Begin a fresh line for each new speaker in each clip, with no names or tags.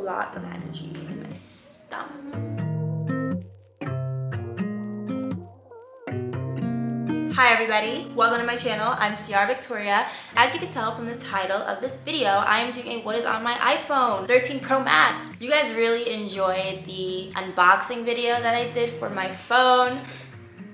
lot of energy in my system. Hi everybody, welcome to my channel. I'm CR Victoria. As you can tell from the title of this video, I am doing a what is on my iPhone 13 Pro Max. You guys really enjoyed the unboxing video that I did for my phone.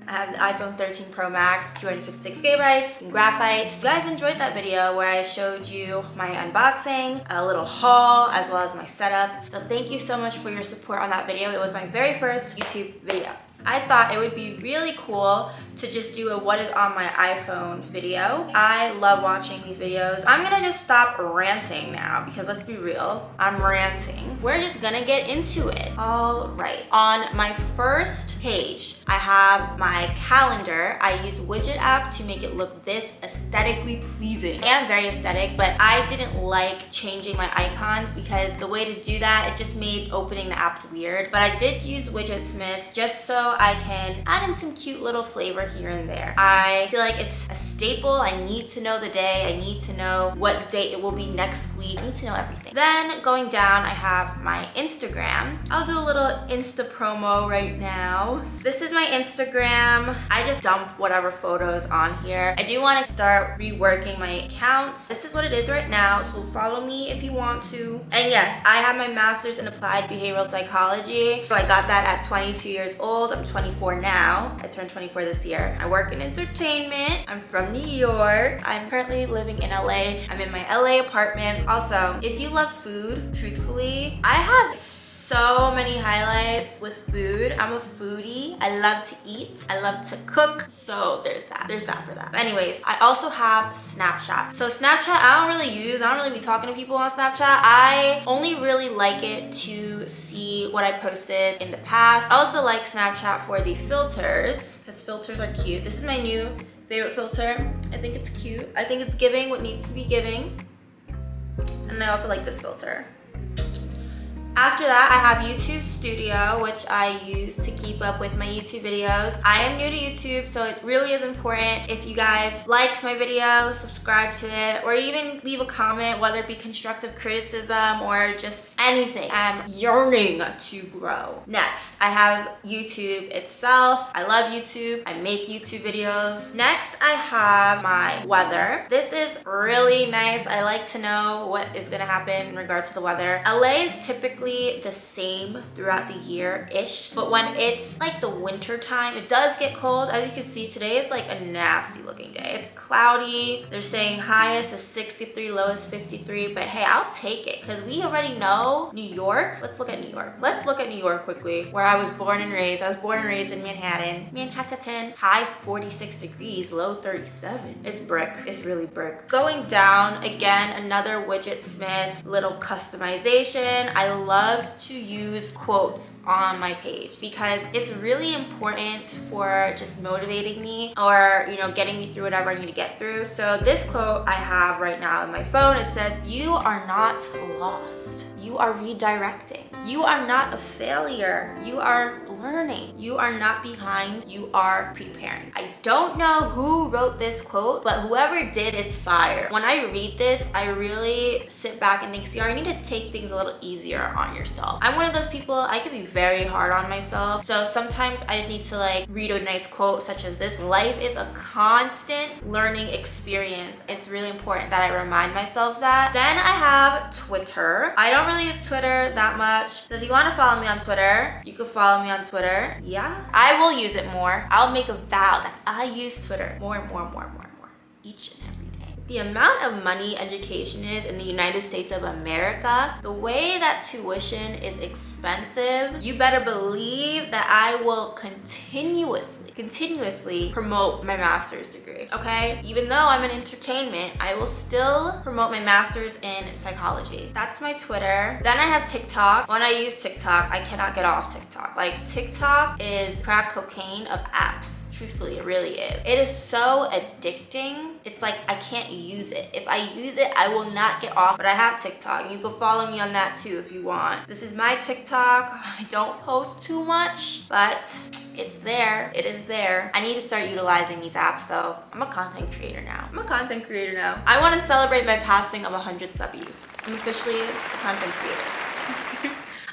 I have the iPhone 13 Pro Max, 256 gigabytes in graphite. You guys enjoyed that video where I showed you my unboxing, a little haul, as well as my setup. So thank you so much for your support on that video. It was my very first YouTube video. I thought it would be really cool to just do a what is on my iPhone video. I love watching these videos. I'm gonna just stop ranting now because let's be real, I'm ranting. We're just gonna get into it. All right, on my first page, I have my calendar. I use Widget app to make it look this aesthetically pleasing. I am very aesthetic, but I didn't like changing my icons because the way to do that, it just made opening the app weird. But I did use Widgetsmith just so I can add in some cute little flavor here and there. I feel like it's a staple. I need to know the day. I need to know what date it will be next week. I need to know everything. Then going down, I have my Instagram. I'll do a little Insta promo right now. This is my Instagram. I just dump whatever photos on here. I do want to start reworking my accounts. This is what it is right now, so follow me if you want to. And yes, I have my master's in applied behavioral psychology. So I got that at 22 years old. I'm 24 now. I turned 24 this year. I work in entertainment. I'm from New York. I'm currently living in LA. I'm in my LA apartment. Also, if you love food, truthfully, I have so many highlights with food. I'm a foodie. I love to eat. I love to cook. So there's that. There's that for that. But anyways, I also have Snapchat. So Snapchat, I don't really be talking to people on Snapchat. I only really like it to see what I posted in the past. I also like Snapchat for the filters because filters are cute. This is my new favorite filter. I think it's cute. I think it's giving what needs to be giving. And I also like this filter. After that, I have YouTube Studio, which I use to keep up with my YouTube videos. I am new to YouTube, so it really is important if you guys liked my video, subscribe to it, or even leave a comment, whether it be constructive criticism or just anything. I'm yearning to grow. Next, I have YouTube itself. I love YouTube. I make YouTube videos. Next, I have my weather. This is really nice. I like to know what is gonna happen in regard to the weather. LA is typically the same throughout the year-ish, but when it's like the winter time, it does get cold. As you can see today, it's like a nasty looking day. It's cloudy. They're saying highest is 63, lowest 53, but hey, I'll take it because we already know New York. Let's look at New York. Let's look at New York quickly, where I was born and raised. I was born and raised in Manhattan. Manhattan, high 46 degrees, low 37. It's brick. It's really brick. Going down, again, another Widgetsmith little customization. I love to use quotes on my page because it's really important for just motivating me or, you know, getting me through whatever I need to get through. So this quote I have right now in my phone, it says, "You are not lost. You are redirecting. You are not a failure. You are learning. You are not behind. You are preparing." I don't know who wrote this quote, but whoever did, it's fire. When I read this, I really sit back and think, see, you need to take things a little easier on yourself. I'm one of those people, I can be very hard on myself. So sometimes I just need to like read a nice quote such as this. Life is a constant learning experience. It's really important that I remind myself that. Then I have Twitter. I don't really use Twitter that much. So if you want to follow me on Twitter, you can follow me on Twitter. Yeah, I will use it more. I'll make a vow that I use Twitter more and more each and every day. The amount of money education is in the United States of America, the way that tuition is expensive, you better believe that I will continuously promote my master's degree, okay? Even though I'm in entertainment, I will still promote my master's in psychology. That's my Twitter. Then I have TikTok. When I use TikTok, I cannot get off TikTok. Like, TikTok is crack cocaine of apps. Truthfully, it really is. It is so addicting. It's like I can't use it. If I use it, I will not get off. But I have TikTok. You can follow me on that too if you want. This is my TikTok. I don't post too much, but it's there. It is there. I need to start utilizing these apps though. I'm a content creator now. I want to celebrate my passing of 100 subbies. I'm officially a content creator.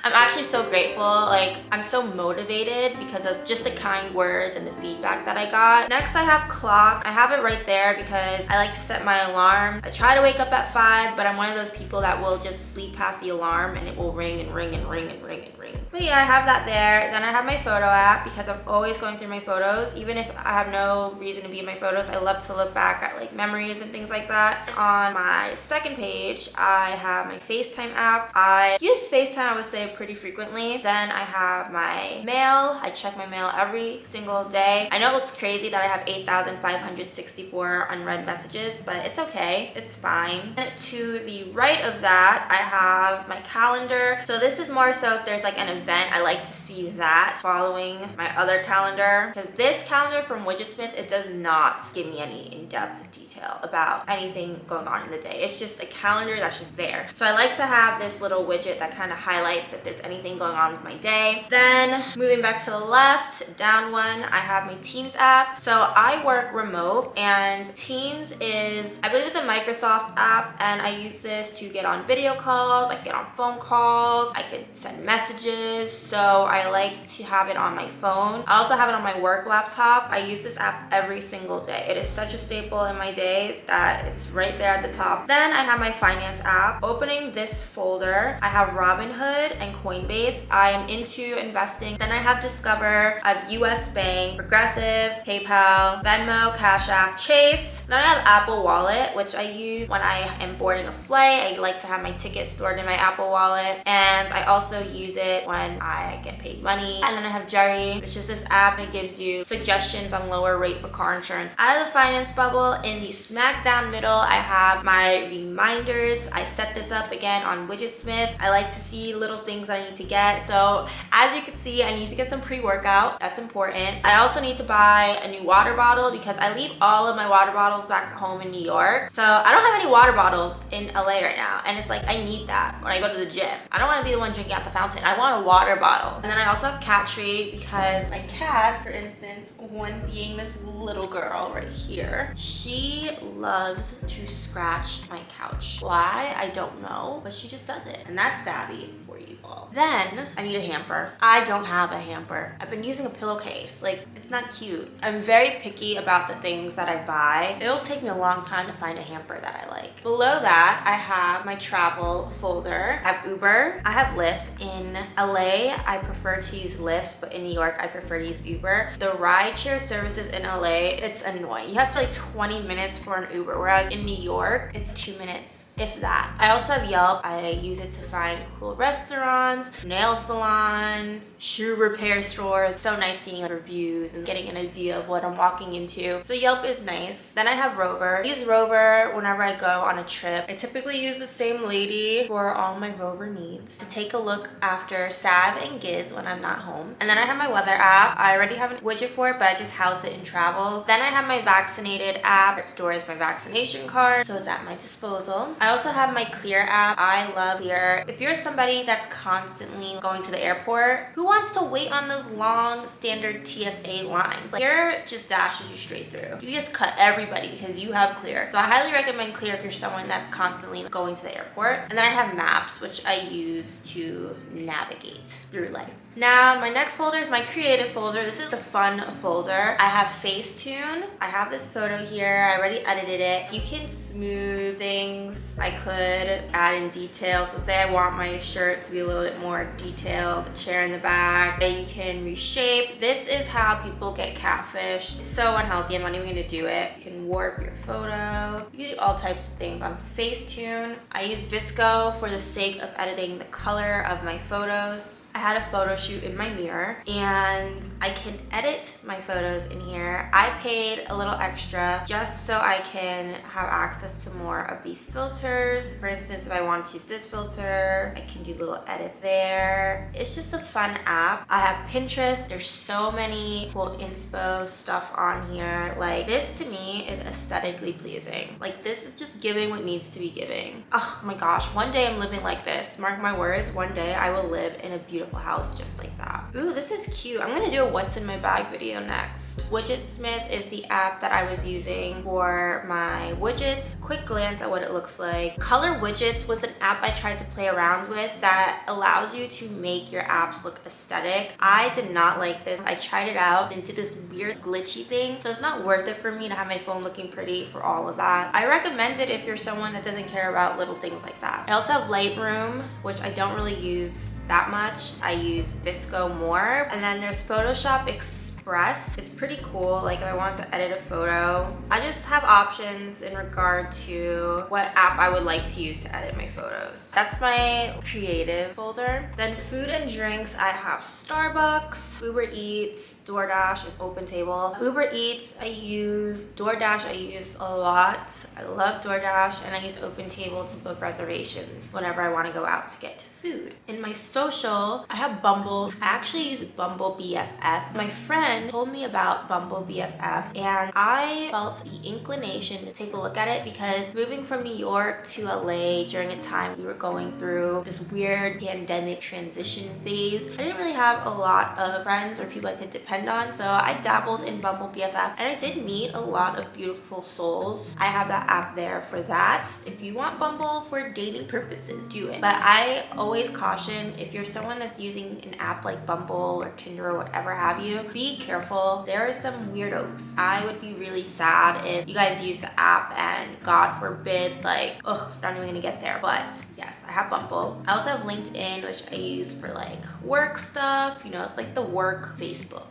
I'm actually so grateful. Like, I'm so motivated because of just the kind words and the feedback that I got. Next, I have clock. I have it right there because I like to set my alarm. I try to wake up at 5, but I'm one of those people that will just sleep past the alarm and it will ring and ring and ring and ring and ring. But yeah, I have that there. Then I have my photo app because I'm always going through my photos. Even if I have no reason to be in my photos, I love to look back at like memories and things like that. On my second page, I have my FaceTime app. I use FaceTime, I would say, pretty frequently. Then I have my mail. I check my mail every single day. I know it looks crazy that I have 8,564 unread messages, but it's okay. It's fine. And to the right of that, I have my calendar. So this is more so if there's like an event, I like to see that following my other calendar, because this calendar from Widgetsmith, it does not give me any in-depth detail about anything going on in the day. It's just a calendar that's just there. So I like to have this little widget that kind of highlights if there's anything going on with my day. Then moving back to the left, down one, I have my Teams app. So I work remote, and Teams is, I believe it's a Microsoft app, and I use this to get on video calls, I can get on phone calls, I could send messages. So I like to have it on my phone. I also have it on my work laptop. I use this app every single day. It is such a staple in my day that it's right there at the top. Then I have my finance app. Opening this folder, I have Robinhood and Coinbase. I am into investing. Then I have Discover, I have US Bank, Progressive, PayPal, Venmo, Cash App, Chase. Then I have Apple Wallet, which I use when I am boarding a flight. I like to have my tickets stored in my Apple Wallet, and I also use it when I get paid money. And then I have Jerry, which is this app that gives you suggestions on lower rate for car insurance. Out of the finance bubble, in the smack down middle, I have my reminders. I set this up again on Widgetsmith. I like to see little things I need to get. So as you can see, I need to get some pre-workout. That's important. I also need to buy a new water bottle because I leave all of my water bottles back home in New York. So I don't have any water bottles in LA right now. And it's like, I need that when I go to the gym. I don't want to be the one drinking at the fountain. I want a water bottle. And then I also have cat tree because my cat, for instance, one being this little girl right here, she loves to scratch my couch. Why? I don't know, but she just does it. And that's savvy for you all. Then I need a hamper. I don't have a hamper. I've been using a pillowcase. Like, it's not cute. I'm very picky about the things that I buy. It'll take me a long time to find a hamper that I like. Below that, I have my travel folder. I have Uber. I have Lyft. In LA, I prefer to use Lyft, but in New York, I prefer to use Uber. The rideshare services in LA, it's annoying. You have to wait 20 minutes for an Uber, whereas in New York, it's 2 minutes, if that. I also have Yelp. I use it to find cool restaurants, nail salons, shoe repair stores. So nice seeing reviews and getting an idea of what I'm walking into. So Yelp is nice. Then I have Rover. I use Rover whenever I go on a trip. I typically use the same lady for all my Rover needs to take a look after Sav and Giz when I'm not home. And then I have my weather app. I already have a widget for it, but I just house it in travel. Then I have my vaccinated app. It stores my vaccination card, so it's at my disposal. I also have my Clear app. I love Clear. If you're somebody that's constantly going to the airport, who wants to wait on those long standard TSA lines? Like, Clear just dashes you straight through. You just cut everybody because you have Clear. So I highly recommend Clear if you're someone that's constantly going to the airport. And then I have Maps, which I use to navigate through life. Now, my next folder is my creative folder. This is the fun folder. I have Facetune. I have this photo here. I already edited it. You can smooth things. I could add in detail. So say I want my shirt to be a little bit more detailed, the chair in the back. You can reshape. This is how people get catfished. It's so unhealthy. I'm not even gonna do it. You can warp your photo. You can do all types of things on Facetune. I use Visco for the sake of editing the color of my photos. I had a photo shoot in my mirror, and I can edit my photos in here. I paid a little extra just so I can have access to more of the filters. For instance, if I want to use this filter, I can do little edits there. It's just a fun app. I have Pinterest. There's so many cool inspo stuff on here. Like, this to me is aesthetically pleasing. Like, this is just giving what needs to be giving. Oh my gosh, one day I'm living like this. Mark my words, one day I will live in a beautiful house just like that. Ooh, this is cute. I'm gonna do a what's in my bag video next. Widgetsmith is the app that I was using for my widgets. Quick glance at what it looks like. Color Widgets was an app I tried to play around with that allows you to make your apps look aesthetic. I did not like this. I tried it out and did this weird glitchy thing, so it's not worth it for me to have my phone looking pretty for all of that. I recommend it if you're someone that doesn't care about little things like that. I also have Lightroom, which I don't really use that much. I use Visco more. And then there's Photoshop Express. It's pretty cool. Like if I want to edit a photo, I just have options in regard to what app I would like to use to edit my photos. That's my creative folder. Then food and drinks, I have Starbucks, Uber Eats, DoorDash, and OpenTable. Uber Eats, I use. DoorDash, I use a lot. I love DoorDash, and I use OpenTable to book reservations whenever I want to go out to get food. In my social, I have Bumble. I actually use Bumble BFF. My friend told me about Bumble BFF, and I felt the inclination to take a look at it because moving from New York to LA during a time we were going through this weird pandemic transition phase, I didn't really have a lot of friends or people I could depend on, so I dabbled in Bumble BFF, and I did meet a lot of beautiful souls. I have that app there for that. If you want Bumble for dating purposes, do it. But I always caution, if you're someone that's using an app like Bumble or Tinder or whatever have you, be careful. There are some weirdos. I would be really sad if you guys use the app and God forbid, like, oh, not even gonna get there. But yes, I have Bumble. I also have LinkedIn, which I use for like work stuff. You know, it's like the work Facebook.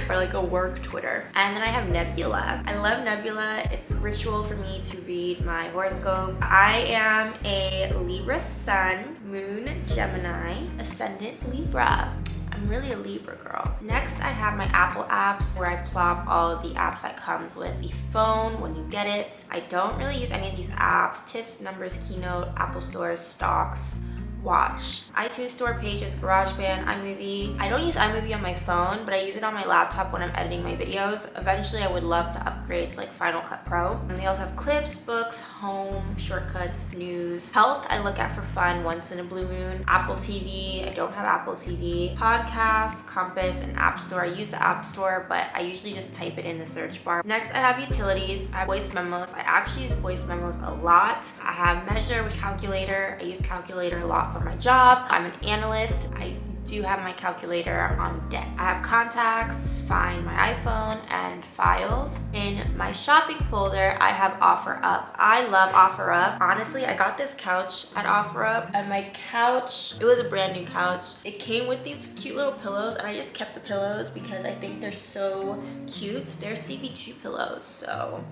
Or like a work Twitter. And then I have Nebula. I love Nebula. It's a ritual for me to read my horoscope. I am a Libra sun, moon Gemini, ascendant Libra. I'm really a Libra girl. Next, I have my Apple apps where I plop all of the apps that comes with the phone when you get it. I don't really use any of these apps. Tips, Numbers, Keynote, Apple Stores, Stocks, Watch, iTunes Store, Pages, GarageBand, iMovie. I don't use iMovie on my phone, but I use it on my laptop when I'm editing my videos. Eventually, I would love to upgrade to like Final Cut Pro. And they also have Clips, Books, Home, Shortcuts, News. Health, I look at for fun once in a blue moon. Apple TV, I don't have Apple TV. Podcasts, Compass, and App Store. I use the App Store, but I usually just type it in the search bar. Next, I have utilities. I have voice memos. I actually use voice memos a lot. I have Measure with Calculator. I use Calculator a lot for my job. I'm an analyst. I do have my calculator on deck. I have Contacts, Find My iPhone, and Files. In my shopping folder, I have OfferUp. I love OfferUp. Honestly, I got this couch at OfferUp, and my couch, it was a brand new couch. It came with these cute little pillows, and I just kept the pillows because I think they're so cute. They're CB2 pillows, so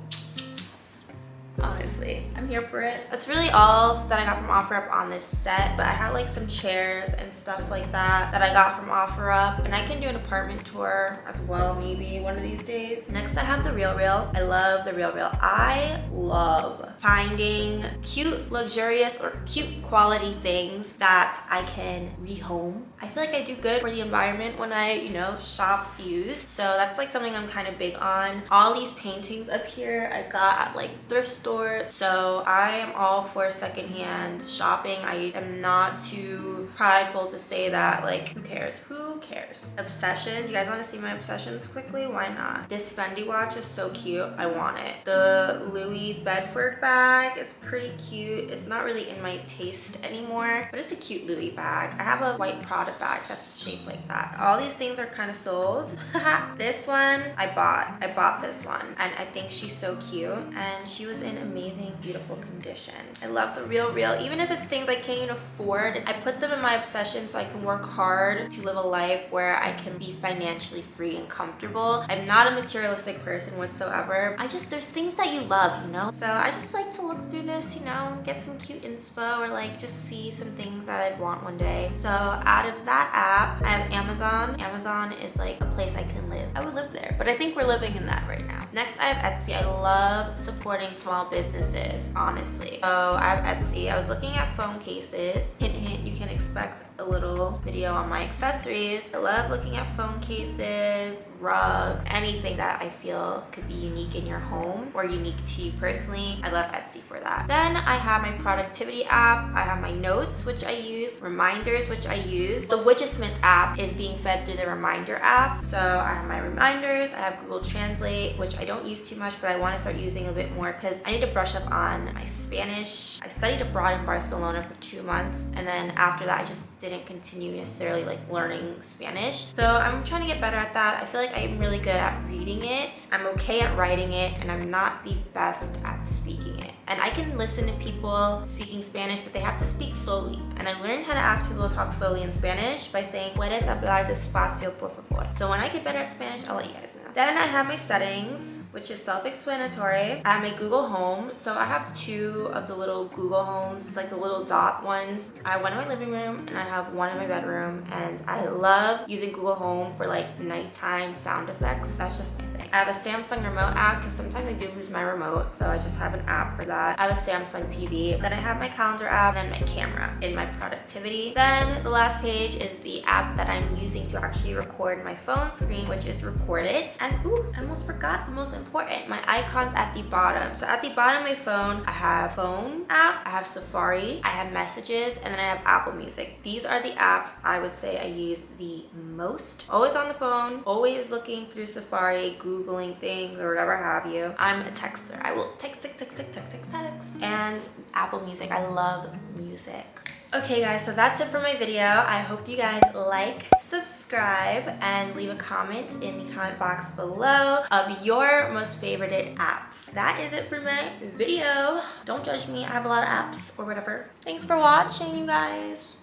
honestly, I'm here for it. That's really all that I got from OfferUp on this set, but I had like some chairs and stuff like that I got from OfferUp, and I can do an apartment tour as well maybe one of these days. Next, I have the RealReal. I love the RealReal. I love finding cute, luxurious, or cute quality things that I can rehome. I feel like I do good for the environment when I, you know, shop used. So that's like something I'm kind of big on. All these paintings up here I got at like thrift stores. So I am all for secondhand shopping. I am not too prideful to say that, like, who cares? Who cares? Obsessions. You guys want to see my obsessions quickly? Why not? This Fendi watch is so cute. I want it. The Louis Bedford bag is pretty cute. It's not really in my taste anymore, but it's a cute Louis bag. I have a white Prada bag that's shaped like that. All these things are kind of sold. This one I bought. I bought this one, and I think she's so cute, and she was in amazing, beautiful condition. I love the RealReal. Even if it's things I can't even afford, I put them in my obsession so I can work hard to live a life where I can be financially free and comfortable. I'm not a materialistic person whatsoever. There's things that you love, you know? So I just like to look through this, you know, get some cute inspo, or like just see some things that I'd want one day. So out of that app, I have Amazon. Amazon is like a place I can live. I would live there, but I think we're living in that right now. Next, I have Etsy. I love supporting small businesses, honestly. So I have Etsy. I was looking at phone cases. Hint, hint, you can expect a little video on my accessories. I love looking at phone cases, rugs, anything that I feel could be unique in your home or unique to you personally. I love Etsy for that. Then I have my productivity app. I have my notes, which I use, reminders, which I use. The Widgetsmith app is being fed through the reminder app. So I have my reminders. I have Google Translate, which I don't use too much, but I want to start using a bit more because I need to brush up on my Spanish. I studied abroad in Barcelona for 2 months, and then after that I just didn't continue necessarily like learning Spanish. So I'm trying to get better at that. I feel like I'm really good at reading it. I'm okay at writing it, and I'm not the best at speaking it. And I can listen to people speaking Spanish, but they have to speak slowly. And I learned how to ask people to talk slowly in Spanish by saying, "Puedes hablar despacio, por favor?" So when I get better at Spanish, I'll let you guys know. Then I have my settings, which is self-explanatory. I have my Google Home. So I have 2 of the little Google Homes. It's like the little dot ones. I have one in my living room and I have one in my bedroom. And I love using Google Home for like nighttime sound effects. That's just my thing. I have a Samsung remote app because sometimes I do lose my remote. So I just have an app for that. I have a Samsung TV. Then I have my calendar app and then my camera in my productivity. Then the last page is the app that I'm using to actually record my phone screen, which is Record It. And ooh, I almost forgot the most important, my icons at the bottom. So at the bottom of my phone, I have phone app, I have Safari, I have messages, and then I have Apple Music. These are the apps I would say I use the most. Always on the phone, always looking through Safari, Googling things or whatever have you. I'm a texter. I will text. And Apple Music, I love music. Okay guys, so that's it for my video. I hope you guys like, subscribe, and leave a comment in the comment box below of your most favorited apps. That is it for my video. Don't judge me, I have a lot of apps or whatever. Thanks for watching, you guys.